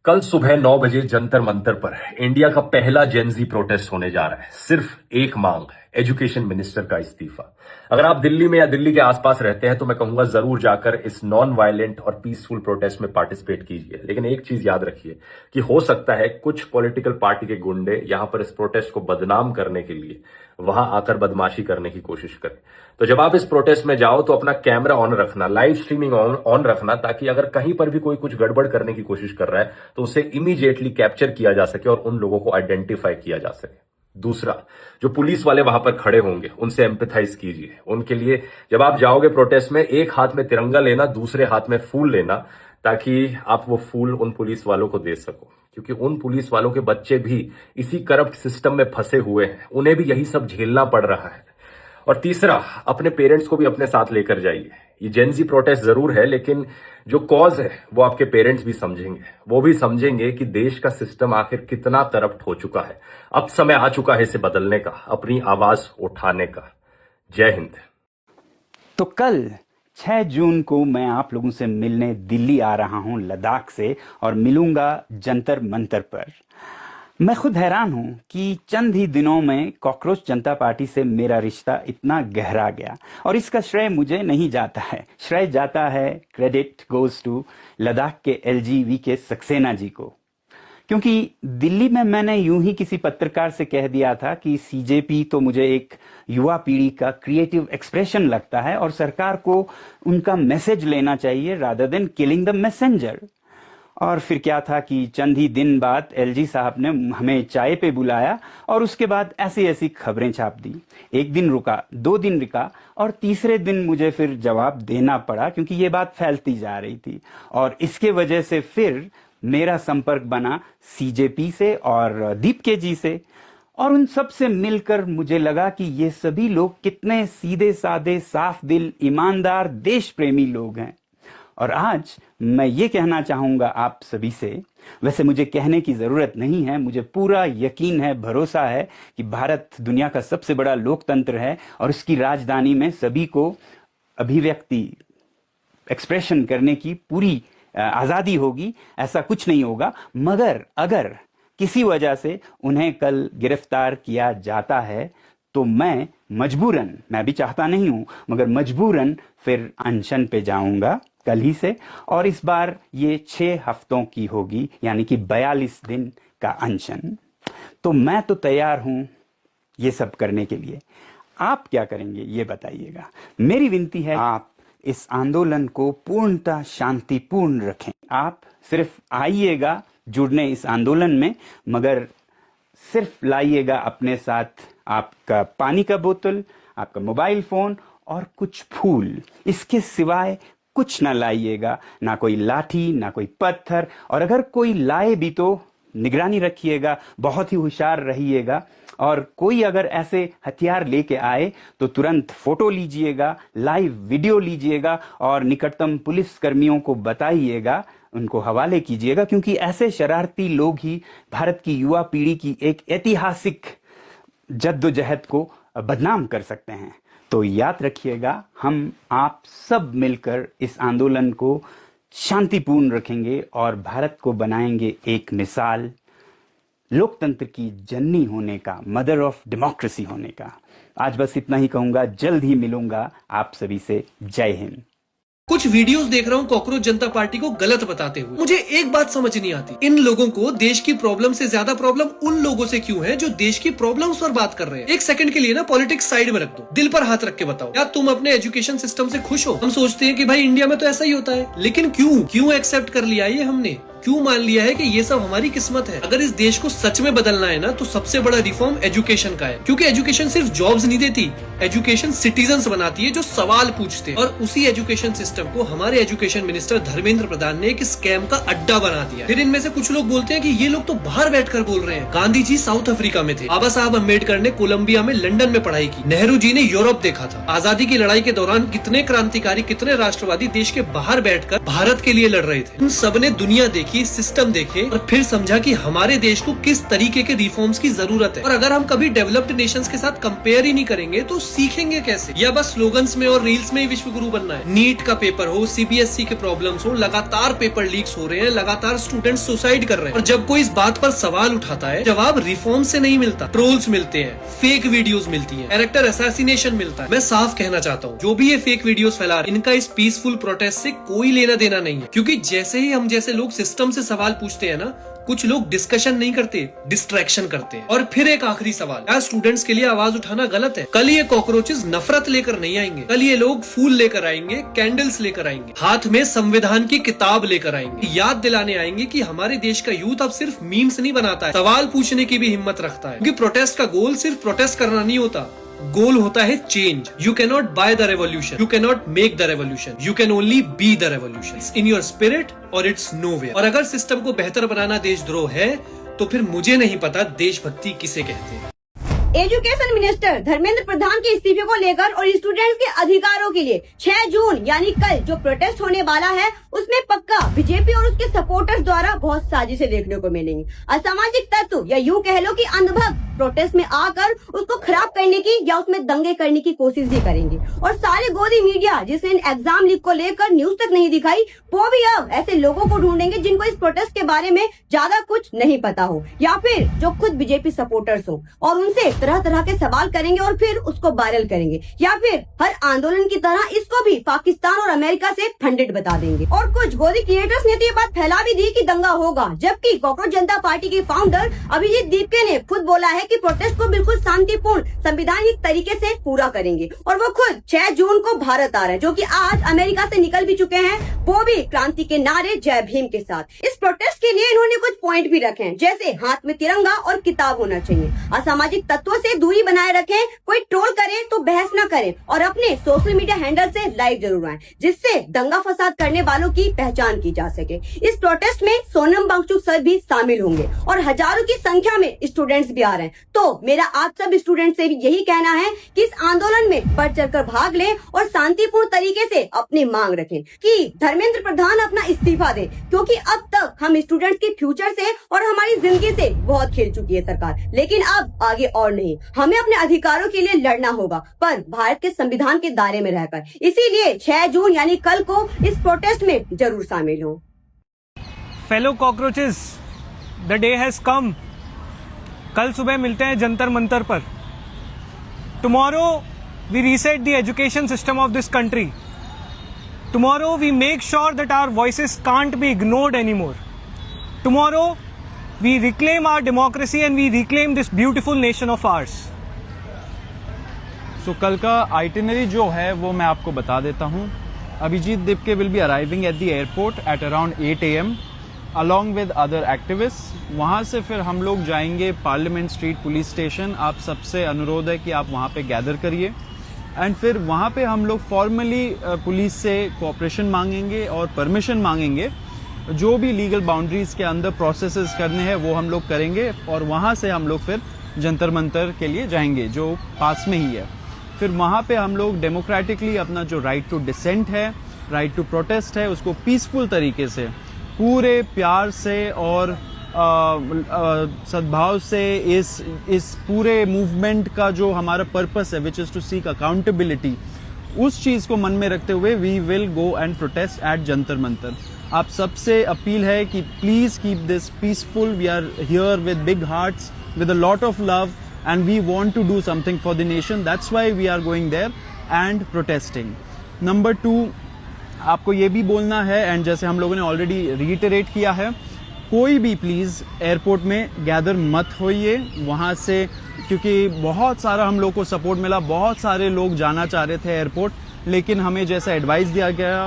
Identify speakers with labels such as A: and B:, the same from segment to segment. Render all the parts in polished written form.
A: कल सुबह 9 बजे जंतर मंतर पर इंडिया का पहला जेनजी प्रोटेस्ट होने जा रहा है। सिर्फ एक मांग, एजुकेशन मिनिस्टर का इस्तीफा। अगर आप दिल्ली में या दिल्ली के आसपास रहते हैं तो मैं कहूंगा जरूर जाकर इस नॉन वायलेंट और पीसफुल प्रोटेस्ट में पार्टिसिपेट कीजिए। लेकिन एक चीज याद रखिए कि हो सकता है कुछ पॉलिटिकल पार्टी के गुंडे यहां पर इस प्रोटेस्ट को बदनाम करने के लिए वहां आकर बदमाशी करने की कोशिश करें। तो जब आप इस प्रोटेस्ट में जाओ तो अपना कैमरा ऑन रखना, लाइव स्ट्रीमिंग ऑन रखना, ताकि अगर कहीं पर भी कोई कुछ गड़बड़ करने की कोशिश कर रहा है तो उसे इमीडिएटली कैप्चर किया जा सके और उन लोगों को आइडेंटिफाई किया जा सके। दूसरा, जो पुलिस वाले वहां पर खड़े होंगे उनसे एम्पैथाइज कीजिए। उनके लिए जब आप जाओगे प्रोटेस्ट में, एक हाथ में तिरंगा लेना, दूसरे हाथ में फूल लेना, ताकि आप वो फूल उन पुलिस वालों को दे सको, क्योंकि उन पुलिस वालों के बच्चे भी इसी करप्ट सिस्टम में फंसे हुए हैं, उन्हें भी यही सब झेलना पड़ रहा है। और तीसरा, अपने पेरेंट्स को भी अपने साथ लेकर जाइए। ये जेनजी प्रोटेस्ट जरूर है, लेकिन जो कॉज है वो आपके पेरेंट्स भी समझेंगे। वो भी समझेंगे कि देश का सिस्टम आखिर कितना करप्ट हो चुका है। अब समय आ चुका है इसे बदलने का, अपनी आवाज उठाने का। जय हिंद।
B: तो कल 6 जून को मैं आप लोगों से मिलने दिल्ली आ रहा हूं लद्दाख से, और मिलूंगा जंतर मंतर पर। मैं खुद हैरान हूं कि चंद ही दिनों में कॉकरोच जनता पार्टी से मेरा रिश्ता इतना गहरा गया, और इसका श्रेय मुझे नहीं जाता है। श्रेय जाता है, क्रेडिट गोज टू लद्दाख के एलजी के सक्सेना जी को। क्योंकि दिल्ली में मैंने यूं ही किसी पत्रकार से कह दिया था कि सीजेपी तो मुझे एक युवा पीढ़ी का क्रिएटिव एक्सप्रेशन लगता है और सरकार को उनका मैसेज लेना चाहिए rather than killing the messenger. और फिर क्या था कि चंद ही दिन बाद एलजी साहब ने हमें चाय पे बुलाया और उसके बाद ऐसी ऐसी खबरें छाप दी। एक दिन रुका, 2 दिन रुका, और तीसरे दिन मुझे फिर जवाब देना पड़ा, क्योंकि ये बात फैलती जा रही थी। और इसके वजह से फिर मेरा संपर्क बना सीजेपी से और दीपके जी से, और उन सब से मिलकर मुझे लगा कि ये सभी लोग कितने सीधे साधे, साफ दिल, ईमानदार, देश प्रेमी लोग हैं। और आज मैं ये कहना चाहूंगा आप सभी से, वैसे मुझे कहने की जरूरत नहीं है, मुझे पूरा यकीन है, भरोसा है कि भारत दुनिया का सबसे बड़ा लोकतंत्र है और इसकी राजधानी में सभी को अभिव्यक्ति, एक्सप्रेशन करने की पूरी आजादी होगी। ऐसा कुछ नहीं होगा, मगर अगर किसी वजह से उन्हें कल गिरफ्तार किया जाता है तो मैं मजबूरन, मैं भी चाहता नहीं हूं, मगर मजबूरन फिर अनशन पे जाऊंगा कल ही से। और इस बार ये 6 हफ्तों की होगी, यानी कि 42 दिन का अनशन। तो मैं तो तैयार हूं ये सब करने के लिए। आप क्या करेंगे ये बताइएगा। मेरी विनती है, आप इस आंदोलन को पूर्णतः शांतिपूर्ण रखें। आप सिर्फ आइएगा जुड़ने इस आंदोलन में, मगर सिर्फ लाइएगा अपने साथ आपका पानी का बोतल, आपका मोबाइल फोन और कुछ फूल। इसके सिवाय कुछ ना लाइएगा, ना कोई लाठी, ना कोई पत्थर। और अगर कोई लाए भी तो निगरानी रखिएगा, बहुत ही होशियार रहिएगा। और कोई अगर ऐसे हथियार लेके आए तो तुरंत फोटो लीजिएगा, लाइव वीडियो लीजिएगा और निकटतम पुलिस कर्मियों को बताइएगा, उनको हवाले कीजिएगा, क्योंकि ऐसे शरारती लोग ही भारत की युवा पीढ़ी की एक ऐतिहासिक जद्दोजहद को बदनाम कर सकते हैं। तो याद रखिएगा, हम आप सब मिलकर इस आंदोलन को शांतिपूर्ण रखेंगे और भारत को बनाएंगे एक मिसाल लोकतंत्र की जननी होने का, मदर ऑफ डेमोक्रेसी होने का। आज बस इतना ही कहूंगा, जल्द ही मिलूंगा आप सभी से। जय हिंद।
C: कुछ वीडियोस देख रहा हूँ कॉकरोच जनता पार्टी को गलत बताते हुए। मुझे एक बात समझ नहीं आती, इन लोगों को देश की प्रॉब्लम से ज्यादा प्रॉब्लम उन लोगों से क्यों है जो देश की प्रॉब्लम्स पर बात कर रहे हैं। एक सेकंड के लिए ना पॉलिटिक्स साइड में रख दो, दिल पर हाथ रख के बताओ, क्या तुम अपने एजुकेशन सिस्टम से खुश हो? हम सोचते हैं कि भाई इंडिया में तो ऐसा ही होता है, लेकिन क्यों एक्सेप्ट कर लिया ये हमने? क्यों मान लिया है कि ये सब हमारी किस्मत है? अगर इस देश को सच में बदलना है ना, तो सबसे बड़ा रिफॉर्म एजुकेशन का है, क्योंकि एजुकेशन सिर्फ जॉब्स नहीं देती, एजुकेशन सिटीजन्स बनाती है जो सवाल पूछते हैं। और उसी एजुकेशन सिस्टम को हमारे एजुकेशन मिनिस्टर धर्मेंद्र प्रधान ने एक स्कैम का अड्डा बना दिया। फिर इनमें से कुछ लोग बोलते हैं कि ये लोग तो बाहर बैठकर बोल रहे हैं। गांधी जी साउथ अफ्रीका में थे, बाबा साहब अम्बेडकर ने कोलंबिया में, लंदन में पढ़ाई की, नेहरू जी ने यूरोप देखा था। आजादी की लड़ाई के दौरान कितने क्रांतिकारी, कितने राष्ट्रवादी देश के बाहर बैठकर भारत के लिए लड़ रहे थे। उन सब ने दुनिया देखी। देखी, सिस्टम देखे और फिर समझा कि हमारे देश को किस तरीके के रिफॉर्म्स की जरूरत है। और अगर हम कभी डेवलप्ड नेशंस के साथ कंपेयर ही नहीं करेंगे तो सीखेंगे कैसे? या बस स्लोगन्स में और रील्स में ही विश्व गुरु बनना है? नीट का पेपर हो, सीबीएसई के प्रॉब्लम्स हो, लगातार पेपर लीक्स हो रहे हैं, लगातार स्टूडेंट्स सुसाइड कर रहे हैं, और जब कोई इस बात पर सवाल उठाता है, जवाब रिफॉर्म से नहीं मिलता, ट्रोल्स मिलते हैं, फेक वीडियोस मिलती हैं, कैरेक्टर असैसिनेशन मिलता है। मैं साफ कहना चाहता हूँ, जो भी ये फेक वीडियोस फैला रहे हैं, इनका इस पीसफुल प्रोटेस्ट से कोई लेना देना नहीं है। क्योंकि जैसे ही हम जैसे लोग सिस्टम से सवाल पूछते हैं ना, कुछ लोग डिस्कशन नहीं करते, डिस्ट्रैक्शन करते हैं। और फिर एक आखिरी सवाल, क्या स्टूडेंट्स के लिए आवाज उठाना गलत है? कल ये कॉकरोचेस नफरत लेकर नहीं आएंगे, कल ये लोग फूल लेकर आएंगे, कैंडल्स लेकर आएंगे, हाथ में संविधान की किताब लेकर आएंगे, याद दिलाने आएंगे कि हमारे देश का यूथ अब सिर्फ मीम्स नहीं बनाता है, सवाल पूछने की भी हिम्मत रखता है। क्योंकि प्रोटेस्ट का गोल सिर्फ प्रोटेस्ट करना नहीं होता, गोल होता है change. You can not by the revolution, you can not make the revolution, you can only be the revolution. It's in your spirit और इट्स नोवेयर। और अगर सिस्टम को बेहतर बनाना देशद्रोह है तो फिर मुझे नहीं पता देशभक्ति किसे कहते हैं।
D: एजुकेशन मिनिस्टर धर्मेंद्र प्रधान के इस्तीफे को लेकर और स्टूडेंट्स के अधिकारों के लिए 6 जून यानी कल जो प्रोटेस्ट होने वाला है, उसमें पक्का बीजेपी और उसके सपोर्टर्स द्वारा बहुत साजिशें देखने को मिलेंगी। असामाजिक तत्व या यूं कह लो कि अंधभक्त प्रोटेस्ट में आकर उसको खराब करने की या उसमें दंगे करने की कोशिश भी करेंगे। और सारे गोदी मीडिया जिसने एग्जाम लीक को लेकर न्यूज तक नहीं दिखाई, वो भी अब ऐसे लोगों को ढूंढेंगे जिनको इस प्रोटेस्ट के बारे में ज्यादा कुछ नहीं पता हो, या फिर जो खुद बीजेपी सपोर्टर्स हो, और उनसे तरह तरह के सवाल करेंगे और फिर उसको वायरल करेंगे, या फिर हर आंदोलन की तरह इसको भी पाकिस्तान और अमेरिका से फंडेड बता देंगे। और कुछ गोदी क्रिएटर्स ने तो ये बात फैला भी दी कि दंगा होगा, जबकि कॉकरोच जनता पार्टी के फाउंडर अभिजीत दीपके ने खुद बोला है कि प्रोटेस्ट को बिल्कुल शांतिपूर्ण संवैधानिक तरीके से पूरा करेंगे। और वो खुद 6 जून को भारत आ रहे हैं, जो कि आज अमेरिका से निकल भी चुके हैं, वो भी क्रांति के नारे जय भीम के साथ। इस प्रोटेस्ट के लिए इन्होंने कुछ पॉइंट भी रखे हैं, जैसे हाथ में तिरंगा और किताब होना चाहिए, असामाजिक तत्वों से दूरी बनाए रखें, कोई ट्रोल करे तो बहस न करें, और अपने सोशल मीडिया हैंडल से लाइव जरूर आएं, जिससे दंगा फसाद करने वालों की पहचान की जा सके। इस प्रोटेस्ट में सोनम वांगचुक सर भी शामिल होंगे और हजारों की संख्या में स्टूडेंट्स भी आ रहे हैं। तो मेरा आप सब स्टूडेंट से भी यही कहना है कि इस आंदोलन में बढ़ चढ़कर भाग लें और शांतिपूर्ण तरीके से अपनी मांग रखें कि धर्मेंद्र प्रधान अपना इस्तीफा दें, क्योंकि अब तक हम स्टूडेंट्स के फ्यूचर से और हमारी जिंदगी से बहुत खेल चुकी है सरकार, लेकिन अब आगे और नहीं। हमें अपने अधिकारों के लिए लड़ना होगा, पर भारत के संविधान के दायरे में रहकर। इसीलिए 6 जून यानी कल को इस प्रोटेस्ट में जरूर शामिल हो।
E: Fellow cockroaches, the day has come. कल सुबह मिलते हैं जंतर मंतर पर। Tomorrow we reset the education system of this country. Tomorrow we make sure that our voices can't be ignored anymore. Tomorrow we reclaim our democracy and we reclaim this beautiful nation of ours.
F: So कल का itinerary जो है वो मैं आपको बता देता हूँ। Abhijit Dipke will be arriving at the airport at around 8 AM along with other activists। वहाँ से फिर हम लोग जाएंगे पार्लियामेंट स्ट्रीट पुलिस स्टेशन। आप सबसे अनुरोध है कि आप वहाँ पे गैदर करिए, एंड फिर वहाँ पे हम लोग फॉर्मली पुलिस से कोऑपरेशन मांगेंगे और परमिशन मांगेंगे। जो भी लीगल बाउंड्रीज के अंदर प्रोसेसेस करने हैं वो हम लोग करेंगे, और वहाँ से हम लोग फिर जंतर मंतर के लिए जाएंगे जो पास में ही है। फिर वहाँ पे हम लोग डेमोक्रेटिकली अपना जो राइट टू डिसेंट है, राइट टू प्रोटेस्ट है, उसको पीसफुल तरीके से पूरे प्यार से और सद्भाव से इस पूरे मूवमेंट का जो हमारा पर्पस है, which is to seek accountability, उस चीज को मन में रखते हुए we will go and protest at Jantar Mantar. आप सबसे अपील है कि please keep this peaceful. We are here with big hearts, with a lot of love, and we want to do something for the nation. That's why we are going there and protesting. Number 2, आपको ये भी बोलना है, and जैसे हम लोगों ने already reiterate किया है, कोई भी प्लीज एयरपोर्ट में गैदर मत होइए वहां से, क्योंकि बहुत सारा हम लोग को सपोर्ट मिला, बहुत सारे लोग जाना चाह रहे थे एयरपोर्ट, लेकिन हमें जैसा एडवाइस दिया गया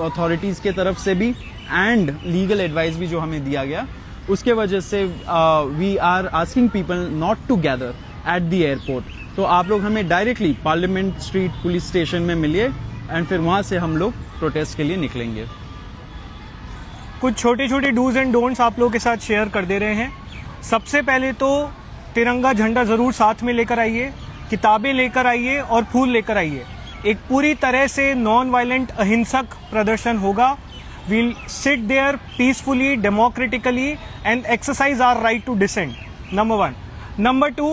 F: अथॉरिटीज के तरफ से भी एंड लीगल एडवाइस भी जो हमें दिया गया, उसके वजह से we are asking people not to gather at the airport. तो आप लोग हमें directly parliament street police station में मिलिए, एंड फिर वहां से हम लोग प्रोटेस्ट के लिए निकलेंगे।
E: कुछ छोटे छोटे डूज एंड डोंट्स आप लोगों के साथ शेयर कर दे रहे हैं। सबसे पहले तो तिरंगा झंडा जरूर साथ में लेकर आइए, किताबें लेकर आइए और फूल लेकर आइए। एक पूरी तरह से नॉन वायलेंट अहिंसक प्रदर्शन होगा। we'll sit there peacefully, democratically and exercise our right to dissent. Number 1. Number 2,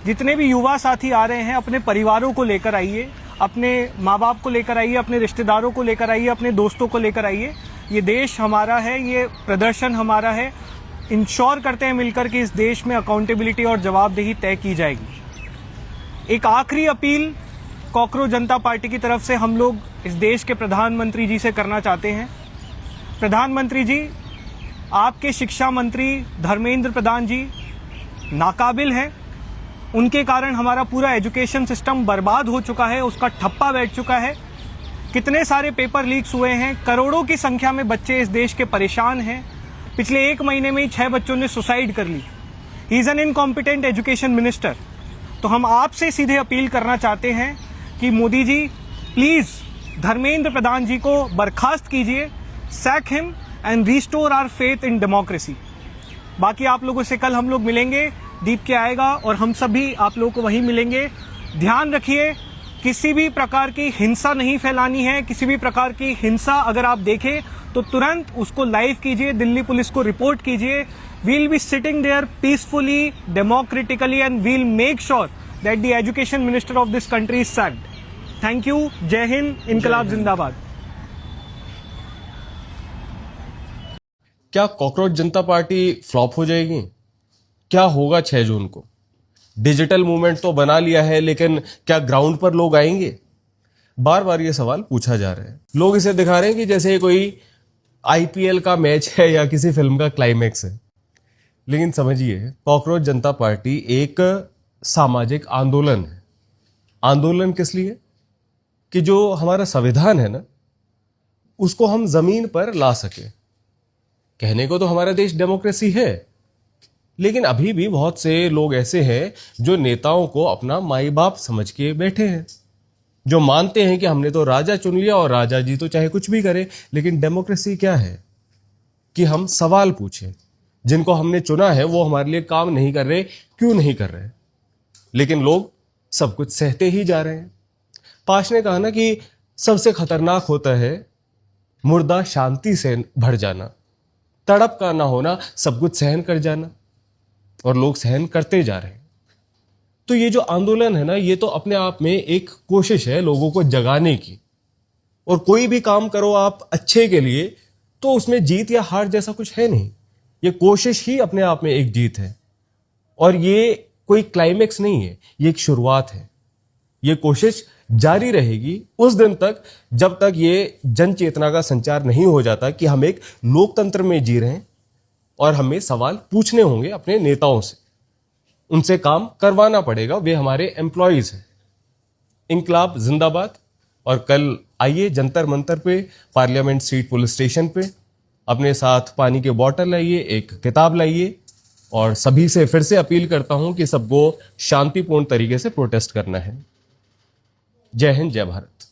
E: जितने भी युवा साथी आ रहे हैं अपने परिवारों को लेकर आइए, अपने माँ बाप को लेकर आइए, अपने रिश्तेदारों को लेकर आइए, अपने दोस्तों को लेकर आइए। ये देश हमारा है, ये प्रदर्शन हमारा है। इंश्योर करते हैं मिलकर कि इस देश में अकाउंटेबिलिटी और जवाबदेही तय की जाएगी। एक आखिरी अपील कॉकरोच जनता पार्टी की तरफ से हम लोग इस देश के प्रधानमंत्री जी से करना चाहते हैं। प्रधानमंत्री जी, आपके शिक्षा मंत्री धर्मेंद्र प्रधान जी नाकाबिल हैं। उनके कारण हमारा पूरा एजुकेशन सिस्टम बर्बाद हो चुका है, उसका ठप्पा बैठ चुका है। कितने सारे पेपर लीक्स हुए हैं, करोड़ों की संख्या में बच्चे इस देश के परेशान हैं। पिछले 1 महीने में ही 6 बच्चों ने सुसाइड कर ली। He is an incompetent education minister. तो हम आपसे सीधे अपील करना चाहते हैं कि मोदी जी प्लीज धर्मेंद्र प्रधान जी को बर्खास्त कीजिए, sack him and restore our faith in democracy. बाकी आप लोगों से कल हम लोग मिलेंगे, दीप के आएगा और हम सभी आप लोगों को वहीं मिलेंगे। ध्यान रखिए, किसी भी प्रकार की हिंसा नहीं फैलानी है। किसी भी प्रकार की हिंसा अगर आप देखें तो तुरंत उसको लाइव कीजिए, दिल्ली पुलिस को रिपोर्ट कीजिए। We'll be sitting there peacefully, democratically and we'll make sure that the education minister of this country is sacked. Thank you. जय हिंद, इनकलाब जिंदाबाद।
G: क्या कॉकरोच जनता पार्टी फ्लॉप हो जाएगी? क्या होगा 6 जून को? डिजिटल मूवमेंट तो बना लिया है, लेकिन क्या ग्राउंड पर लोग आएंगे? बार बार ये सवाल पूछा जा रहा है। लोग इसे दिखा रहे हैं कि जैसे कोई आईपीएल का मैच है या किसी फिल्म का क्लाइमैक्स है। लेकिन समझिए, कॉकरोच जनता पार्टी एक सामाजिक आंदोलन है। आंदोलन किस लिए? कि जो हमारा संविधान है ना, उसको हम जमीन पर ला सके। कहने को तो हमारा देश डेमोक्रेसी है, लेकिन अभी भी बहुत से लोग ऐसे हैं जो नेताओं को अपना माई बाप समझ के बैठे हैं, जो मानते हैं कि हमने तो राजा चुन लिया और राजा जी तो चाहे कुछ भी करे। लेकिन डेमोक्रेसी क्या है? कि हम सवाल पूछें, जिनको हमने चुना है वो हमारे लिए काम नहीं कर रहे, क्यों नहीं कर रहे? लेकिन लोग सब कुछ सहते ही जा रहे हैं। पाश ने कहा ना कि सबसे खतरनाक होता है मुर्दा शांति से भर जाना, तड़प का ना होना, सब कुछ सहन कर जाना। और लोग सहन करते जा रहे हैं। तो ये जो आंदोलन है ना, ये तो अपने आप में एक कोशिश है लोगों को जगाने की। और कोई भी काम करो आप अच्छे के लिए, तो उसमें जीत या हार जैसा कुछ है नहीं। ये कोशिश ही अपने आप में एक जीत है। और ये कोई क्लाइमेक्स नहीं है, ये एक शुरुआत है। ये कोशिश जारी रहेगी उस दिन तक जब तक ये जन चेतना का संचार नहीं हो जाता कि हम एक लोकतंत्र में जी रहे हैं और हमें सवाल पूछने होंगे अपने नेताओं से। उनसे काम करवाना पड़ेगा, वे हमारे एम्प्लॉयज हैं। इनकलाब जिंदाबाद। और कल आइए जंतर मंतर पे, पार्लियामेंट स्ट्रीट पुलिस स्टेशन पे, अपने साथ पानी के बॉटल लाइए, एक किताब लाइए। और सभी से फिर से अपील करता हूं कि सबको शांतिपूर्ण तरीके से प्रोटेस्ट करना है। जय हिंद, जय भारत।